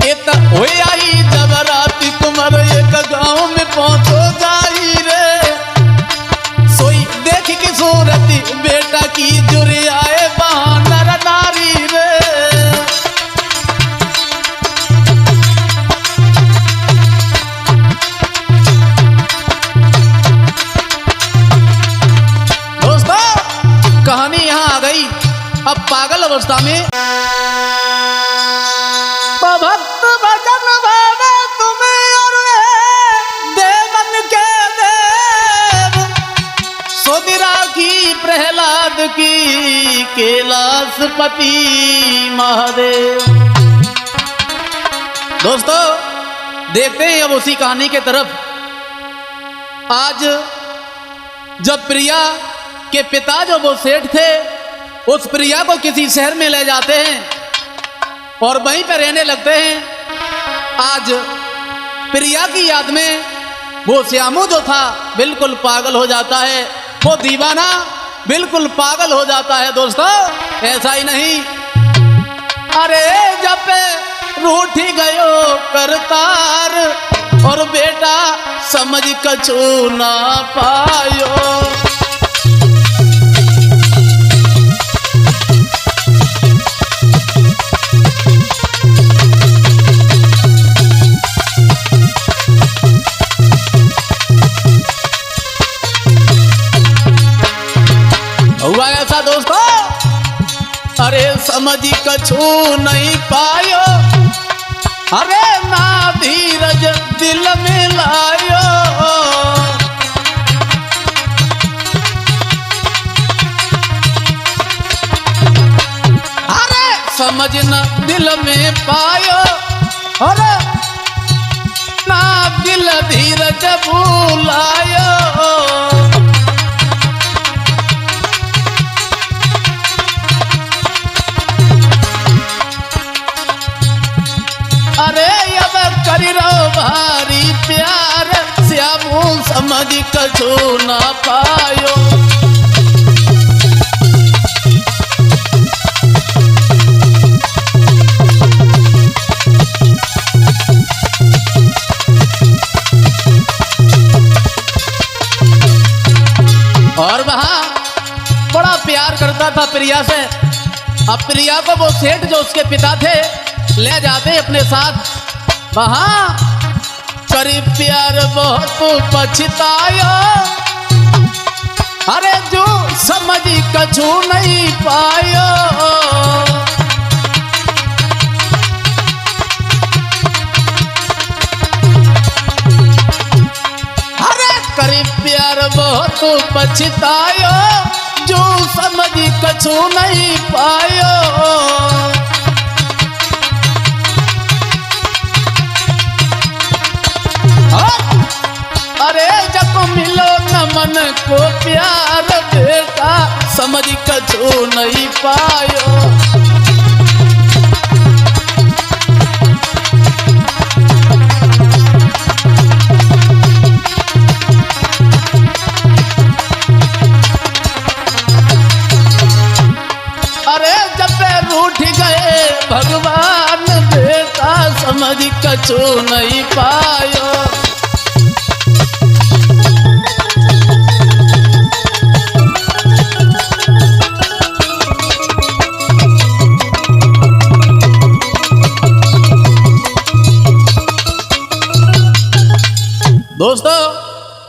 एत होए आई जब राती कुमार एक गांव में पहुंचो जाई रे, सोई देख की सूरती बेटा की जुरे आए वहां नर नारी रे। कहानी यहां आ गई अब पागल अवस्था में। भक्त भजन भावे तुम्हें और देवन के देव, सोदिरा की प्रहलाद की कैलाशपति महादेव। दोस्तों देखते हैं अब उसी कहानी के तरफ। आज जब प्रिया के पिता जो वो सेठ थे, उस प्रिया को किसी शहर में ले जाते हैं और वहीं पर रहने लगते हैं। आज प्रिया की याद में वो श्यामू जो था बिल्कुल पागल हो जाता है, वो दीवाना बिल्कुल पागल हो जाता है। दोस्तों ऐसा ही नहीं, अरे जब रूठी गयो करतार और बेटा समझ कछु ना पायो। हुआ ऐसा दोस्तों, अरे समझ कछु नहीं पायो, अरे ना धीरज दिल में लायो। अरे समझ न दिल में पायो, अरे ना दिल धीरज भूलायो। अरे अब करी रहो भारी प्यार, श्यामू समझ कछु ना पायो। और वहां बड़ा प्यार करता था प्रिया से। अब प्रिया को वो सेठ जो उसके पिता थे ले जाते अपने साथ। वहां करीब प्यार बहुत पछतायो, अरे जो समझ कछु नहीं पायो। अरे करीब प्यार बहुत पछतायो, जो समझ कछु नहीं पायो। अरे जब मिलो न मन को प्यार बेटा समझ कछु नहीं पायो। अरे जब रूठ गए भगवान बेटा समझ कछु नहीं पायो। दोस्तों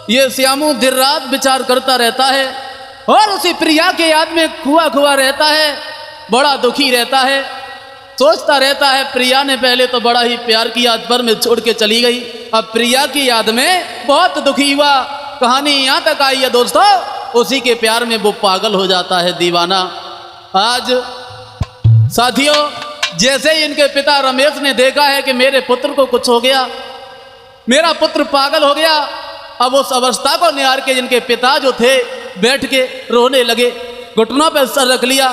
ये श्यामू दिन रात विचार करता रहता है और उसी प्रिया के याद में खुआ खुआ रहता है, बड़ा दुखी रहता है, सोचता रहता है प्रिया ने पहले तो बड़ा ही प्यार किया, पर में छोड़ के चली गई, अब प्रिया की याद में बहुत दुखी हुआ। कहानी यहाँ तक आई है दोस्तों, उसी के प्यार में वो पागल हो जाता है, दीवाना। आज साथियों जैसे ही इनके पिता रमेश ने देखा है कि मेरे पुत्र को कुछ हो गया, मेरा पुत्र पागल हो गया, अब उस अवस्था को निहार के जिनके पिता जो थे बैठ के रोने लगे, घुटनों पर सर रख लिया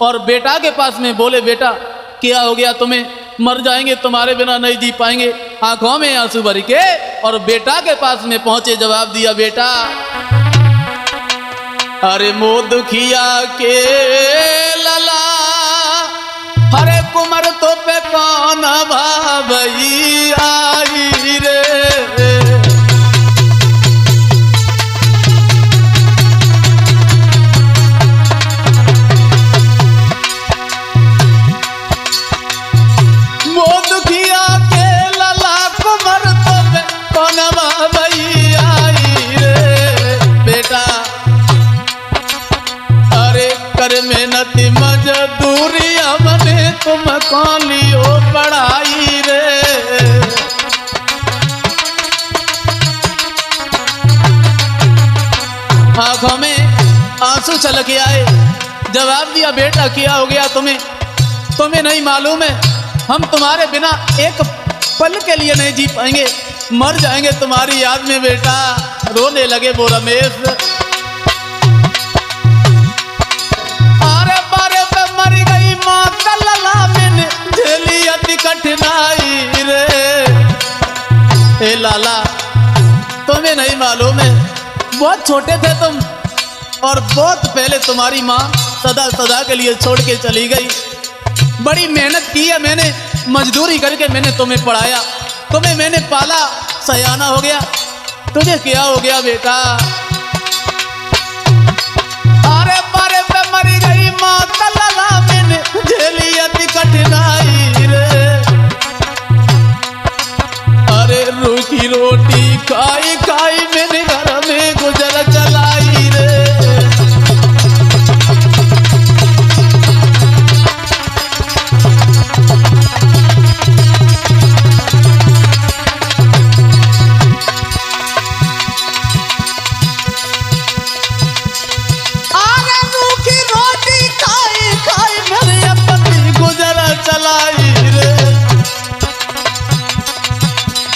और बेटा के पास में बोले, बेटा क्या हो गया तुम्हें, मर जाएंगे, तुम्हारे बिना नहीं जी पाएंगे। आंखों में आंसू भर के और बेटा के पास में पहुंचे, जवाब दिया, बेटा अरे मो दुखिया के लला, हरे कुमर तो पे कौन भावई, मनवा भैया रे बेटा, अरे कर मेहनती मजदूरी हमने तुम कौन लियो पढ़ाई रे। आंखों में आंसू छलक आए, जवाब दिया बेटा क्या हो गया तुम्हें? तुम्हें नहीं मालूम है हम तुम्हारे बिना एक पल के लिए नहीं जी पाएंगे, मर जाएंगे तुम्हारी याद में बेटा। रोने लगे वो रमेश। अरे बारे पे मर गई माँ कल्ला मैंने झेली अति कठिनाई रे। ए लाला तुम्हें नहीं मालूम है बहुत छोटे थे तुम और बहुत पहले तुम्हारी माँ सदा सदा के लिए छोड़ के चली गई। बड़ी मेहनत की है मैंने, मजदूरी करके मैंने तुम्हें पढ़ाया, तुम्हें मैंने पाला, सयाना हो गया। तुझे क्या हो गया बेटा? अरे बारे पे मरी गई माँ कल्ला मैंने झेली अति कठिनाई रे। अरे रूखी रोटी खाई खाई मैंने घर में गुजर चलाई रे।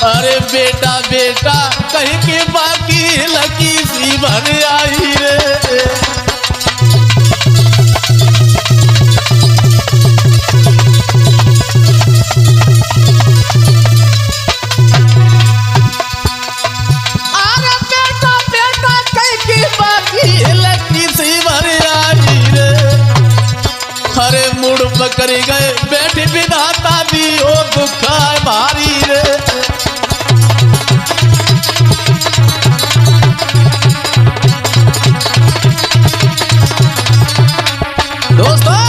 अरे बेटा बेटा कह के बाकी लकी सी भर आई रे। अरे बेटा बेटा कह के बाकी लकी सी भर आई रे। अरे मुड़ पकड़ गए बैठे विधाता भी ओ दुखा भारी रे। दोस्तों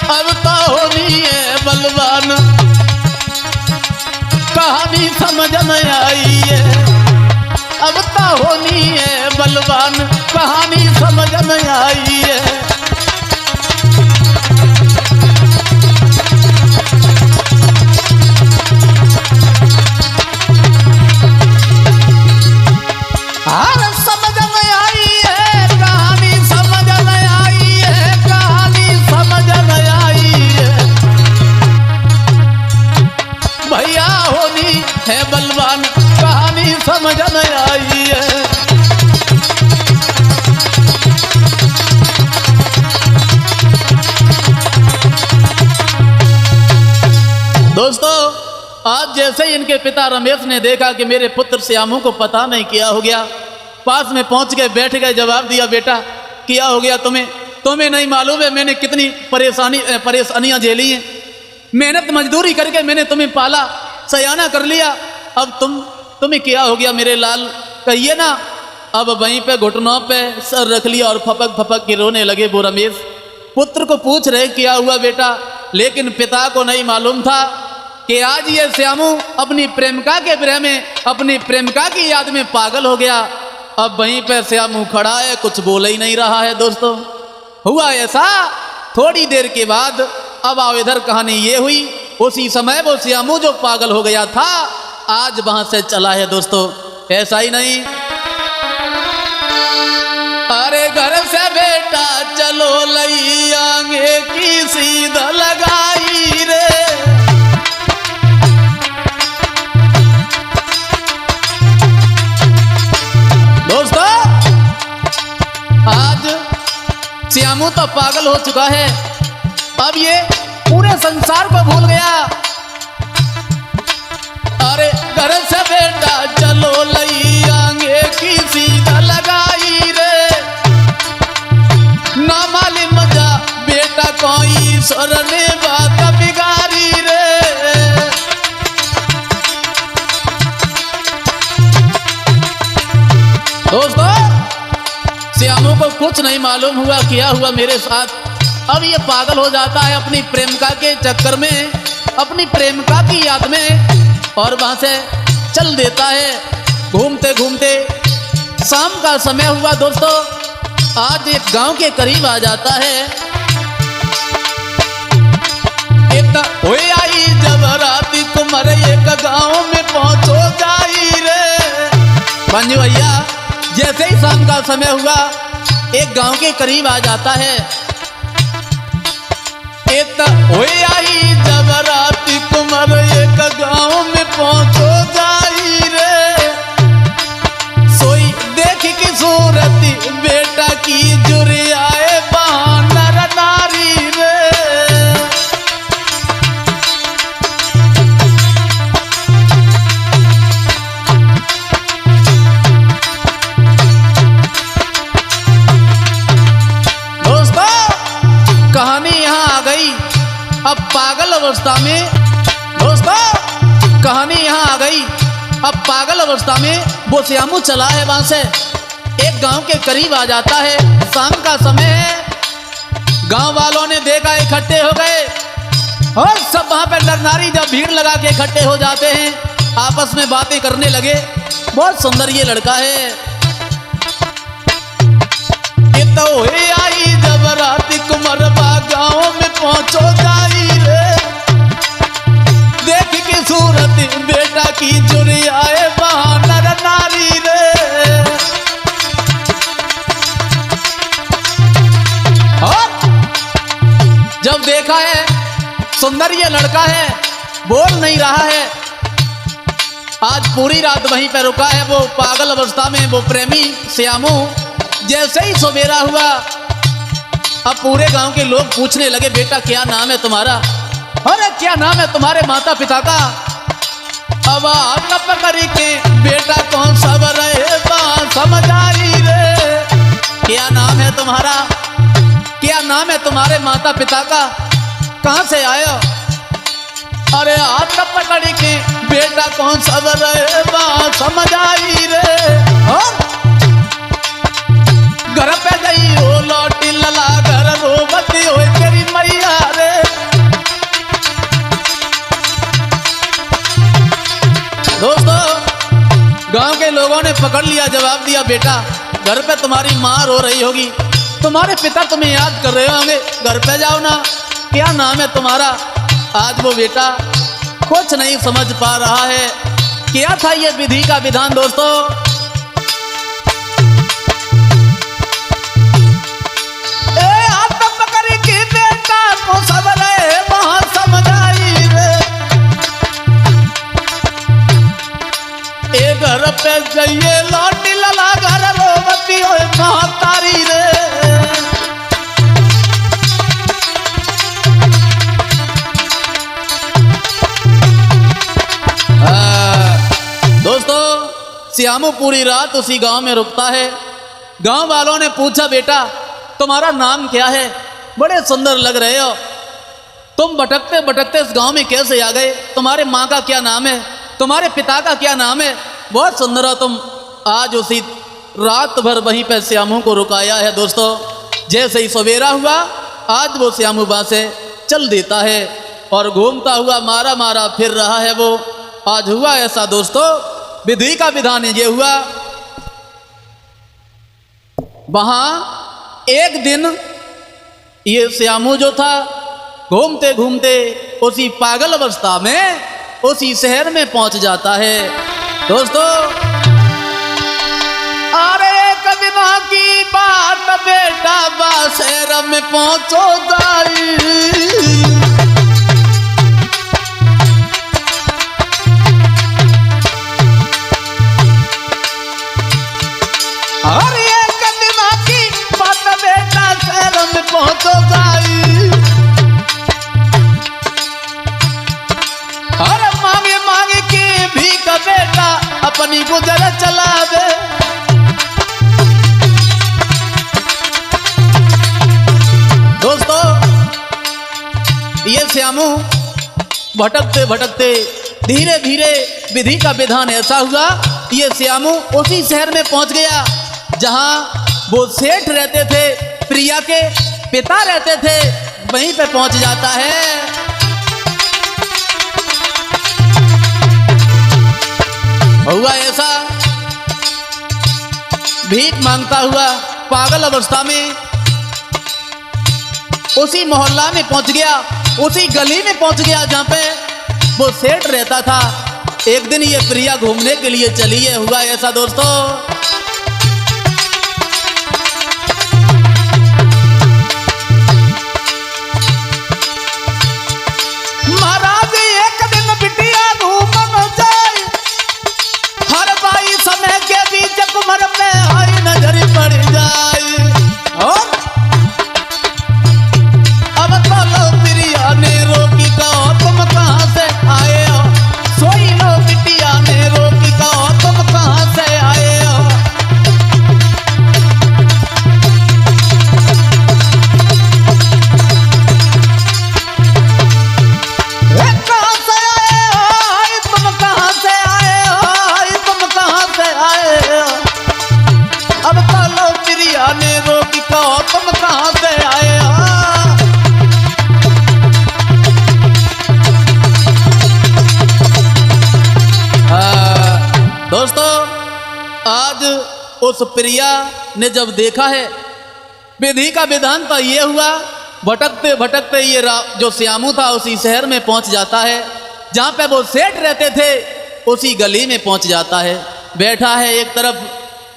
अब तो होनी है बलवान, कहानी समझ में आई है। अब तो होनी है बलवान, कहानी समझ में आई है। है बलवान कहानी समझ में आई है। दोस्तों आज जैसे ही इनके पिता रमेश ने देखा कि मेरे पुत्र श्यामू को पता नहीं क्या हो गया, पास में पहुंच गए, बैठ गए, जवाब दिया बेटा क्या हो गया तुम्हें? तुम्हें नहीं मालूम है मैंने कितनी परेशानियां झेली हैं। मेहनत मजदूरी करके मैंने तुम्हें पाला, सयाना कर लिया, अब तुम्हें क्या हो गया मेरे लाल? कहिए ना। अब वहीं पे घुटनों पे सर रख लिया और फपक फपक के रोने लगे वो रमेश। पुत्र को पूछ रहे क्या हुआ बेटा, लेकिन पिता को नहीं मालूम था कि आज ये श्यामू अपनी प्रेमिका के प्रेम में, अपनी प्रेमिका की याद में पागल हो गया। अब वहीं पे श्यामू खड़ा है, कुछ बोल ही नहीं रहा है। दोस्तों हुआ ऐसा, थोड़ी देर के बाद अब आओ इधर कहानी ये हुई, उसी समय वो श्यामू जो पागल हो गया था आज वहां से चला है। दोस्तों ऐसा ही नहीं, अरे घर से बेटा चलो लई आगे की सीधा लगाई रे। दोस्तों आज श्यामू तो पागल हो चुका है, अब ये पूरे संसार को भूल गया। अरे घर से बेटा चलो लई आगे की सीधा लगाई रे। ना मालूम जा बेटा कोई स्वर ने बात बिगाड़ी रे। दोस्तों श्यामू को कुछ नहीं मालूम हुआ क्या हुआ मेरे साथ। अब ये पागल हो जाता है अपनी प्रेमिका के चक्कर में। अपनी प्रेमिका की याद में और वहां से चल देता है। घूमते घूमते शाम का समय हुआ दोस्तों, आज एक गांव के करीब आ जाता है। ओए आई जब रात कुमार एक गांव में पहुंचो जाई रे। पंजू भैया जैसे ही शाम का समय हुआ एक गांव के करीब आ जाता है। ओए आई जब रात कुमार एक गांव में पहुंचो जाई रे। सोई देख की सूरत बेटा की जुरियाए बानर नारी रे। कहानी यहाँ आ गई अब पागल अवस्था में। दोस्तों कहानी यहाँ आ गई अब पागल अवस्था में। वो श्यामू चला है वहां से एक गांव के करीब आ जाता है। शाम का समय है। गांव वालों ने देखा इकट्ठे हो गए और सब वहां पर नर नारी जब भीड़ लगा के इकट्ठे हो जाते हैं आपस में बातें करने लगे। बहुत सुंदर ये लड़का है। तो आई जब रात कुमरबा गांव में पहुंचो जाई रे। देख की सूरत बेटा की जुरियाए बानर नारी रे। और जब देखा है सुंदर ये लड़का है, बोल नहीं रहा है। आज पूरी रात वहीं पे रुका है वो पागल अवस्था में वो प्रेमी श्यामू। जैसे ही सवेरा हुआ अब पूरे गांव के लोग पूछने लगे बेटा क्या नाम है तुम्हारा? अरे क्या नाम है तुम्हारे माता पिता का? अब पकड़ी के बेटा कौन सब रहे समझ आई रे। क्या नाम है तुम्हारा? क्या नाम है तुम्हारे माता पिता का? कहां से आए हो? अरे हाथ पकड़ी के बेटा कौन सब रहे समझ आई रे। और घर पे गई हो लौटी लला घर रोबती हो तेरी मैया रे। दोस्तों गांव के लोगों ने पकड़ लिया, जवाब दिया बेटा घर पे तुम्हारी मां रो रही होगी, तुम्हारे पिता तुम्हें याद कर रहे होंगे, घर पे जाओ ना। क्या नाम है तुम्हारा? आज वो बेटा कुछ नहीं समझ पा रहा है। क्या था ये विधि का विधान दोस्तों? सब रहे वहां समझ आई रे। ए घर पे जाइए लौटी लला घर रोवती हो महतारी रे। दोस्तों श्यामू पूरी रात उसी गांव में रुकता है। गांव वालों ने पूछा बेटा तुम्हारा नाम क्या है? बड़े सुंदर लग रहे हो, तुम भटकते भटकते इस गांव में कैसे आ गए? तुम्हारे माँ का क्या नाम है? तुम्हारे पिता का क्या नाम है? बहुत सुंदर हो तुम। आज उसी रात भर वहीं पे श्यामू को रुकाया है दोस्तों। जैसे ही सवेरा हुआ आज वो श्यामू वहां से चल देता है और घूमता हुआ मारा मारा फिर रहा है वो। आज हुआ ऐसा दोस्तों, विधि का विधान ये हुआ। वहां एक दिन ये श्यामू जो था घूमते घूमते उसी पागल अवस्था में उसी शहर में पहुंच जाता है दोस्तों। अरे कदिना की बात बेटा शहर में पहुंचो जाई। अरे कदिना की बात बेटा शहर में पहुंचो जाई। अरे मांगे मांगे के भी का बेटा अपनी गुजर चला दे। दोस्तों ये श्यामू भटकते भटकते धीरे धीरे विधि का विधान ऐसा हुआ, ये श्यामू उसी शहर में पहुंच गया जहां वो सेठ रहते थे, प्रिया के पिता रहते थे, वहीं पे पहुंच जाता है। हुआ ऐसा, भीख मांगता हुआ पागल अवस्था में उसी मोहल्ला में पहुंच गया, उसी गली में पहुंच गया जहां पे वो सेठ रहता था। एक दिन ये प्रिया घूमने के लिए चली है। हुआ ऐसा दोस्तों, महाराज एक दिन बिटिया घूमन जाए, हर बाई समय के बीच कुमर में आई नजर पड़ जाए। और अब तो लो प्रिया ने रोकी, कहो तुम कहां से आए हो, सोई लो बिटिया ने रोकी, कहो तुम कहां से आए हो। कहां से आए हो, तुम कहां से आए हो, तुम कहां से आए हो। अब तो लो प्रिया ने रोकी, कहो तुम कहां से आए हो। दोस्तों, आज उस प्रिया ने जब देखा है, विधि का विधान तो ये हुआ, भटकते भटकते ये जो श्यामू था उसी शहर में पहुंच जाता है जहां पे वो सेठ रहते थे, उसी गली में पहुंच जाता है। बैठा है, एक तरफ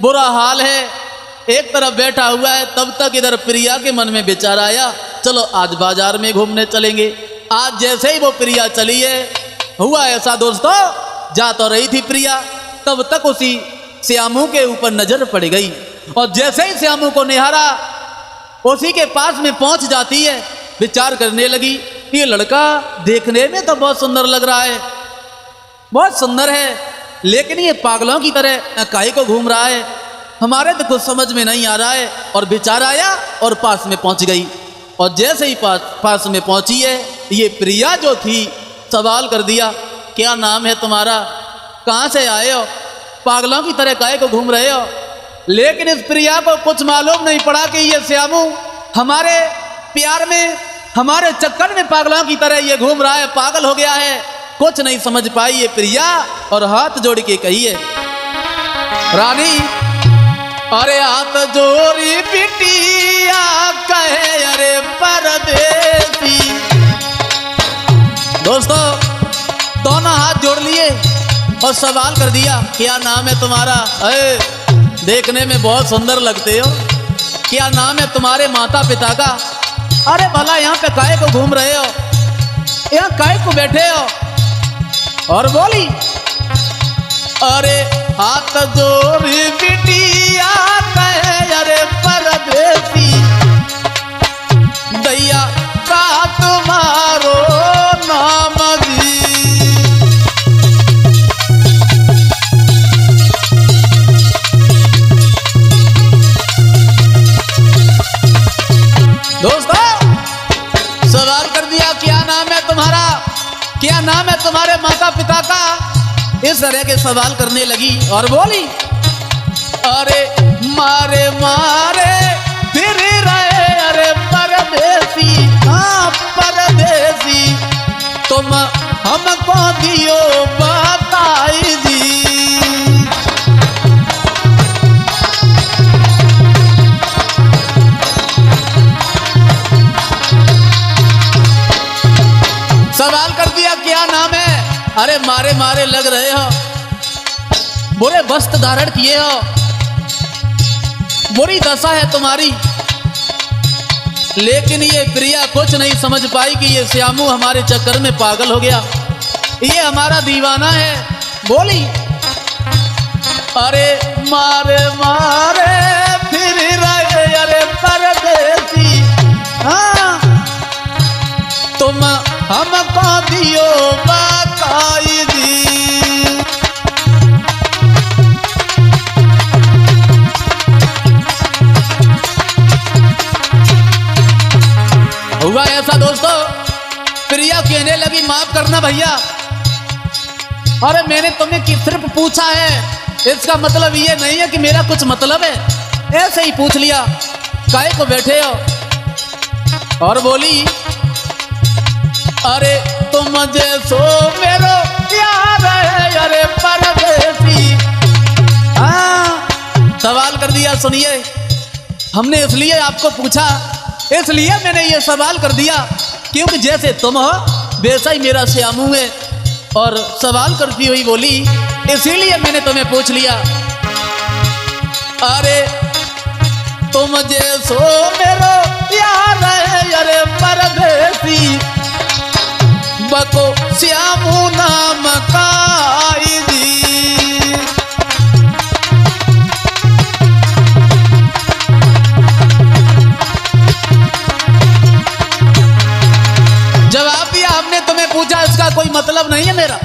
बुरा हाल है, एक तरफ बैठा हुआ है। तब तक इधर प्रिया के मन में विचार आया, चलो आज बाजार में घूमने चलेंगे। आज जैसे ही वो प्रिया चली है, हुआ ऐसा दोस्तों, जा तो रही थी प्रिया, तब तक उसी श्यामू के ऊपर नजर पड़ गई और जैसे ही श्यामू को निहारा, उसी के पास में पहुंच जाती है। विचार करने लगी, ये लड़का देखने में तो बहुत सुंदर लग रहा है, बहुत सुंदर है, लेकिन ये पागलों की तरह काहे को घूम रहा है, हमारे तो कुछ समझ में नहीं आ रहा है। और विचार आया और पास में पहुंच गई। और जैसे ही पास में पहुंची है, ये प्रिया जो थी, सवाल कर दिया, क्या नाम है तुम्हारा, कहाँ से आए हो, पागलों की तरह काहे को घूम रहे हो। लेकिन इस प्रिया को कुछ मालूम नहीं पड़ा कि ये श्यामू हमारे प्यार में, हमारे चक्कर में पागलों की तरह ये घूम रहा है, पागल हो गया है। कुछ नहीं समझ पाई ये प्रिया और हाथ जोड़ के कही है, रानी अरे हाथ जोड़ी बिटिया कहे अरे परदेसी। दोस्तों, दोनों हाथ जोड़ लिए और सवाल कर दिया, क्या नाम है तुम्हारा, देखने में बहुत सुंदर लगते हो, क्या नाम है तुम्हारे माता पिता का, अरे भला यहाँ पे काहे को घूम रहे हो, यहाँ काहे को बैठे हो। और बोली, अरे हाथ जोड़ी बिटिया कहे अरे परदेसी, दैया का तुम्हारो नाम जी। दोस्तों, सवाल कर दिया, क्या नाम है तुम्हारा, क्या नाम है तुम्हारे माता पिता का, इस तरह के सवाल करने लगी। और बोली, अरे मारे मारे फिर रहे अरे परदेसी, हाँ परदेसी, तुम हमको दियो बताई जी। सवाल कर दिया, क्या नाम है, अरे मारे मारे लग रहे हो, बुरे वस्त्र धारण किए हो, बुरी दशा है तुम्हारी। लेकिन ये प्रिया कुछ नहीं समझ पाई कि ये श्यामू हमारे चक्कर में पागल हो गया, ये हमारा दीवाना है। बोली, अरे मारे मारे फिर रहे अरे परदेसी, हाँ तुम हमको दियो बताई दी। हुआ ऐसा दोस्तों, प्रिया कहने लगी, माफ करना भैया, अरे मैंने तुम्हें सिर्फ पूछा है, इसका मतलब ये नहीं है कि मेरा कुछ मतलब है, ऐसे ही पूछ लिया, काहे को बैठे हो। और बोली, अरे तुम जैसो मेरो यार है अरे परदेसी, सुनिए, हमने इसलिए आपको पूछा, इसलिए मैंने ये सवाल कर दिया क्योंकि जैसे तुम हो वैसा ही मेरा श्यामू है। और सवाल करती हुई बोली, इसीलिए मैंने तुम्हें पूछ लिया। अरे तुम जैसो मेरो यार है, अरे परदेसी बको श्यामू नाम काई जी। जवाब दिया हमने, तुम्हें पूछा इसका कोई मतलब नहीं है मेरा,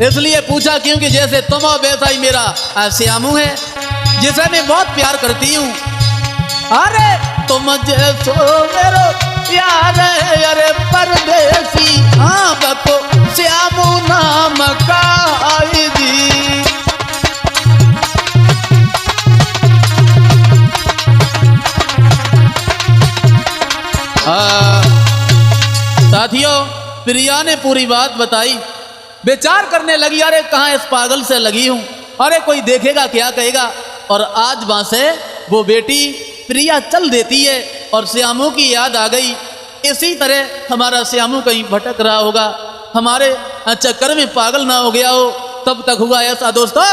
इसलिए पूछा क्योंकि जैसे तुम हो वैसा ही मेरा श्यामू है, जिसे मैं बहुत प्यार करती हूँ। अरे तुम जैसो मेरो यार है, अरे परदेसी हाँ बको श्यामू नाम काई जी। साथियों, प्रिया ने पूरी बात बताई, विचार करने लगी, अरे कहाँ इस पागल से लगी हूँ, अरे कोई देखेगा क्या कहेगा। और आज वहां से वो बेटी प्रिया चल देती है और श्यामू की याद आ गई। इसी तरह हमारा श्यामू कहीं भटक रहा होगा, हमारे चक्कर में पागल ना हो गया हो। तब तक हुआ ऐसा दोस्तों,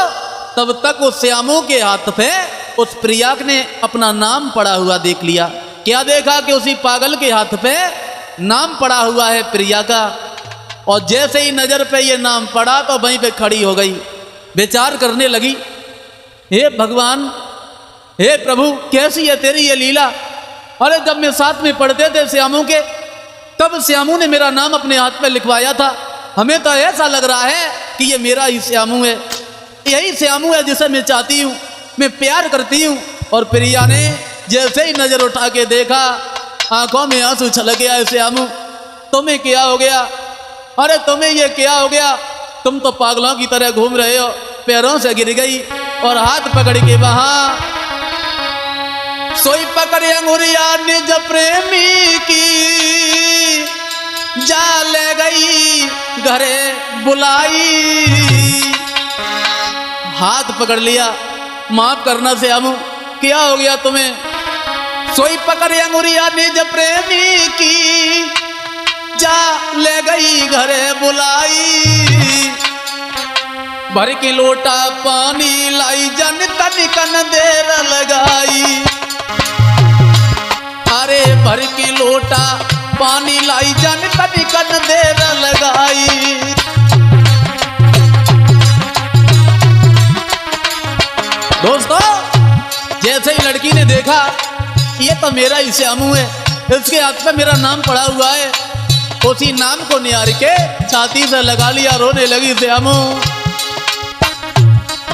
तब तक उस श्यामू के हाथ पे उस प्रिया ने अपना नाम पड़ा हुआ देख लिया। क्या देखा कि उसी पागल के हाथ पे नाम पड़ा हुआ है प्रिया का। और जैसे ही नजर पे ये नाम पड़ा तो वहीं पे खड़ी हो गई, विचार करने लगी, हे भगवान, हे प्रभु, कैसी है तेरी ये लीला। अरे जब मैं साथ में पढ़ते थे श्यामू के, तब श्यामू ने मेरा नाम अपने हाथ पे लिखवाया था। हमें तो ऐसा लग रहा है कि ये मेरा ही श्यामू है, यही श्यामू है जिसे मैं चाहती हूँ, मैं प्यार करती हूँ। और प्रिया ने जैसे ही नजर उठा के देखा, आंखों में आंसू छलक गया। श्यामू, तुम्हें क्या हो गया? अरे तुम्हें ये क्या हो गया? तुम तो पागलों की तरह घूम रहे हो। पैरों से गिर गई और हाथ पकड़ के वहां सोई पकड़े अंगुरिया निज प्रेमी की, जा ले गई घरे बुलाई। हाथ पकड़ लिया, माफ करना श्यामू, क्या हो गया तुम्हें? सोई पकड़े अंगुरिया निज प्रेमी की, जा ले गई घरे बुलाई। भर के लोटा पानी लाई, जन तनिकन देर लगाई। अरे भर के लोटा पानी लाई, जन तनिकन देर लगाई। दोस्तों, जैसे ही लड़की ने देखा ये तो मेरा ही श्यामू है, इसके हाथ पे मेरा नाम पड़ा हुआ है, उसी नाम को निहार के छाती से लगा लिया, रोने लगी श्यामू।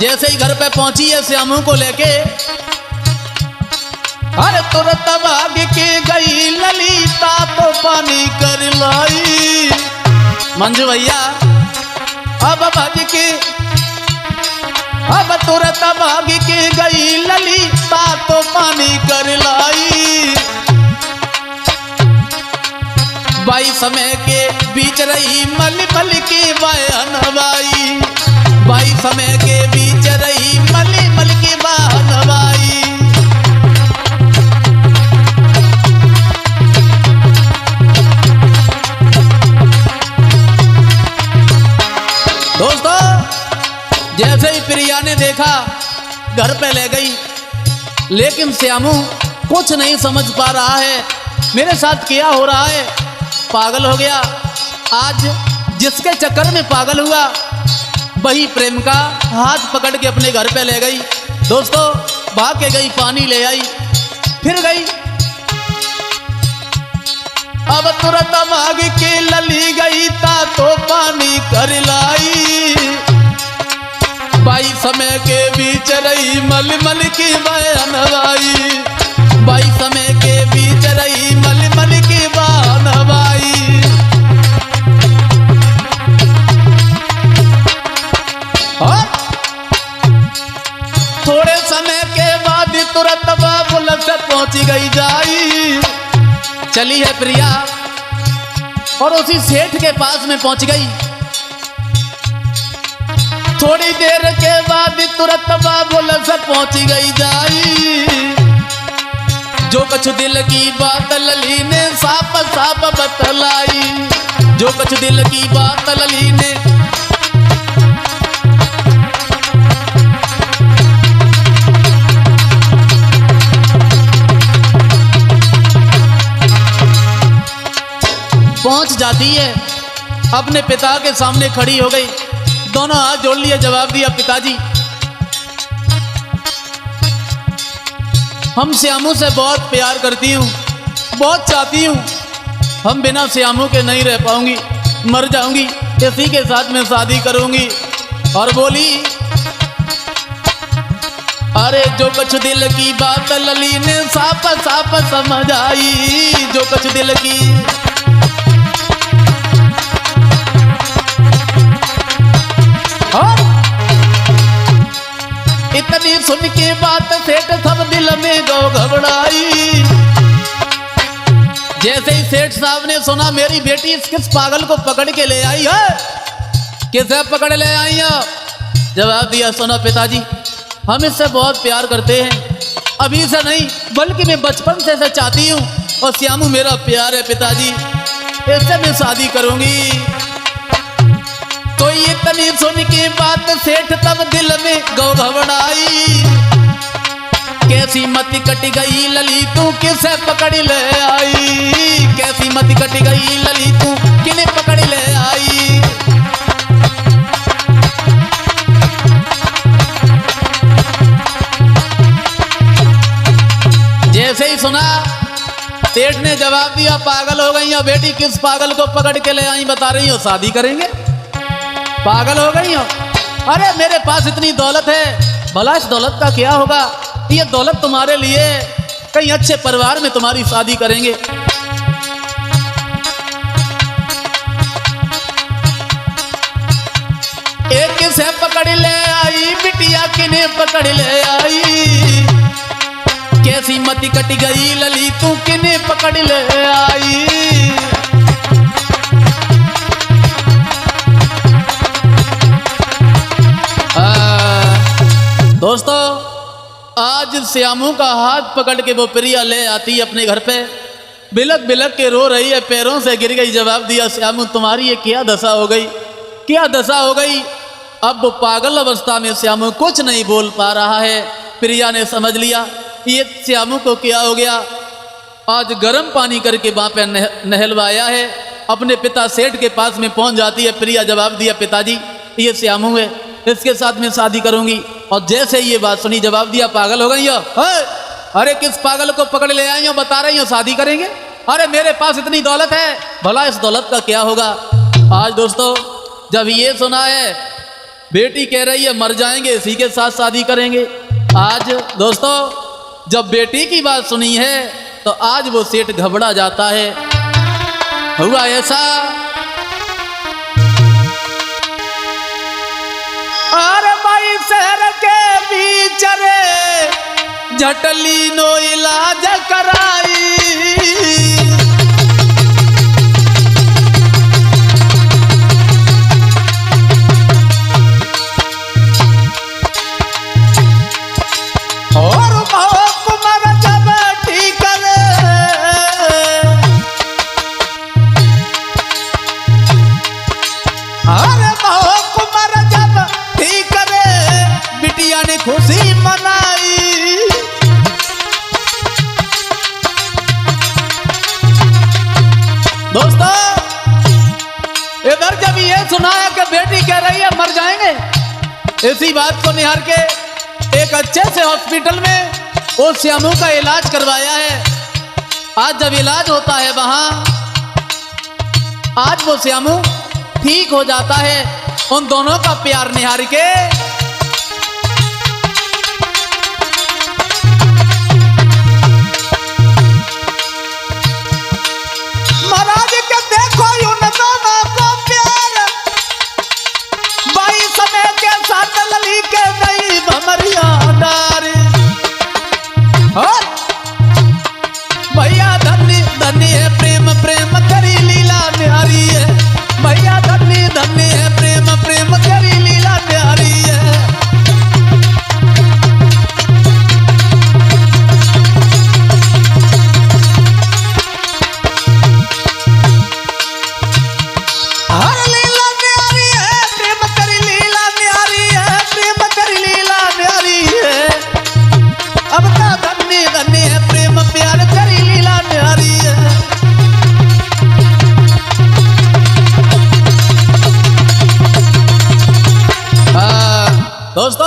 जैसे ही घर पे पहुंची है श्यामू को लेके, अरे तुरंत भाग के गई ललिता तो पानी कर लाई। मंजू भैया, अब भाग के, अब तुरंत भाग के गई ललिता तो पानी कर लाई। बाई समय के बीच रही मल मल के बहनवाई, बाई समय के बीच रही मल मल के बहनवाई। दोस्तों, जैसे ही प्रिया ने देखा घर पे ले गई, लेकिन श्यामू कुछ नहीं समझ पा रहा है मेरे साथ क्या हो रहा है, पागल हो गया। आज जिसके चक्कर में पागल हुआ वही प्रेम का हाथ पकड़ के अपने घर पे ले गई। दोस्तों, भाग के गई, पानी ले आई, फिर गई। अब तुरंत भाग के लली गई ता तो पानी कर लाई। बाई समय के बीच रही मल मल की बहनवाई, बाई समय के बीच रही मल मल की बहनवाई। और थोड़े समय के बाद तुरंत बाबुल से पहुंची गई जाई। चली है प्रिया और उसी सेठ के पास में पहुंच गई। थोड़ी देर के बाद तुरंत बाबुल से पहुंची गई जाई। जो कछ दिल की बात लली ने साफ साफ बतलाई, जो कछ दिल की बात लली ने। पहुंच जाती है, अपने पिता के सामने खड़ी हो गई, दोनों हाथ जोड़ लिए, जवाब दिया, पिताजी हम श्यामू से बहुत प्यार करती हूँ, बहुत चाहती हूँ, हम बिना श्यामू के नहीं रह पाऊंगी, मर जाऊंगी, इसी के साथ मैं शादी करूंगी। और बोली, अरे जो कुछ दिल की बात लली ने साफ साफ समझ आई, जो कुछ दिल की। और इतनी सुन के बात सेठ सब दिल में घबराई। जैसे ही सेठ साहब ने सुना मेरी बेटी किस पागल को पकड़ के ले आई है, किसे पकड़ ले आई है, जवाब दिया, सुनो पिताजी हम इससे बहुत प्यार करते हैं, अभी से नहीं बल्कि मैं बचपन से इसे चाहती हूँ, और श्यामू मेरा प्यार है पिताजी, इससे मैं शादी करूंगी। तो इतनी सुन के बात सेठ तब दिल में घबराई, कैसी मति कट गई लली तू किसे पकड़ ले आई, कैसी मति कट गई लली तू किने पकड़ ले आई। जैसे ही सुना सेठ ने जवाब दिया, पागल हो गई हो बेटी, किस पागल को पकड़ के ले आई, बता रही हो शादी करेंगे, पागल हो गई हो। अरे मेरे पास इतनी दौलत है, भला इस दौलत का क्या होगा, ये दौलत तुम्हारे लिए, कहीं अच्छे परिवार में तुम्हारी शादी करेंगे। एक किसे पकड़ ले आई बिटिया किने पकड़ ले आई, कैसी मति कट गई लली तू किने पकड़ ले आई। दोस्तों आज श्यामू का हाथ पकड़ के वो प्रिया ले आती है अपने घर पे, बिलक बिलक के रो रही है, पैरों से गिर गई। जवाब दिया, श्यामू तुम्हारी ये क्या दशा हो गई, क्या दशा हो गई। अब वो पागल अवस्था में श्यामू कुछ नहीं बोल पा रहा है। प्रिया ने समझ लिया ये श्यामू को क्या हो गया। आज गर्म पानी करके वहां पे नहलवाया है, अपने पिता सेठ के पास में पहुंच जाती है प्रिया। जवाब दिया, पिताजी ये श्यामू है, इसके साथ में शादी करूंगी। और जैसे ये बात सुनी जवाब दिया, पागल हो गई हो, अरे किस पागल को पकड़ ले आई हो, बता रही हो शादी करेंगे। अरे मेरे पास इतनी दौलत है, भला इस दौलत का क्या होगा। आज दोस्तों जब ये सुना है, बेटी कह रही है मर जाएंगे इसी के साथ शादी करेंगे। आज दोस्तों जब बेटी की बात सुनी है तो आज वो सेठ घबरा जाता है। हुआ ऐसा, अरे भाई शहर के बीच रे झटली नो इलाज कराई, और कुमार जब ठीक रे, अरे कुमार जब ठीक रे बिटिया ने खुशी मनाई। दोस्तों इधर जब ये सुना है कि बेटी कह रही है मर जाएंगे, इसी बात को निहार के एक अच्छे से हॉस्पिटल में वो श्यामू का इलाज करवाया है। आज जब इलाज होता है वहां, आज वो श्यामू ठीक हो जाता है। उन दोनों का प्यार निहार के महाराज के देखो उन दोनों को प्यार, बाई समय के साथ लली के गई भमरिया डारी। भैया धन्य धन्य है प्रेम प्रेम तेरी लीला न्यारी है, भैया धन्य धन्य है प्रेम प्रेम तेरी लीला न्यारी है। दोस्तों,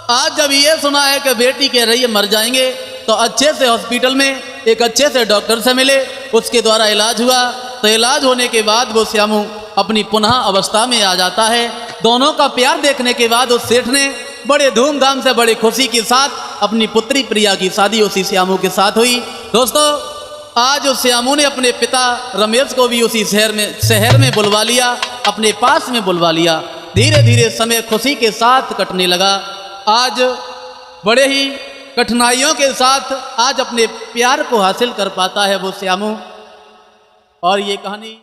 आज जब ये सुना है कि बेटी कह रही है मर जाएंगे, तो अच्छे से हॉस्पिटल में एक अच्छे से डॉक्टर से मिले, उसके द्वारा इलाज हुआ। तो इलाज होने के बाद वो श्यामू अपनी पुनः अवस्था में आ जाता है। दोनों का प्यार देखने के बाद उस सेठ ने बड़े धूमधाम से बड़े खुशी के साथ अपनी पुत्री प्रिया की शादी उसी श्यामू के साथ हुई। दोस्तों, आज उस श्यामू ने अपने पिता रमेश को भी उसी शहर में बुलवा लिया, अपने पास में बुलवा लिया। धीरे धीरे समय खुशी के साथ कटने लगा। आज बड़े ही कठिनाइयों के साथ आज अपने प्यार को हासिल कर पाता है वो श्यामू। और ये कहानी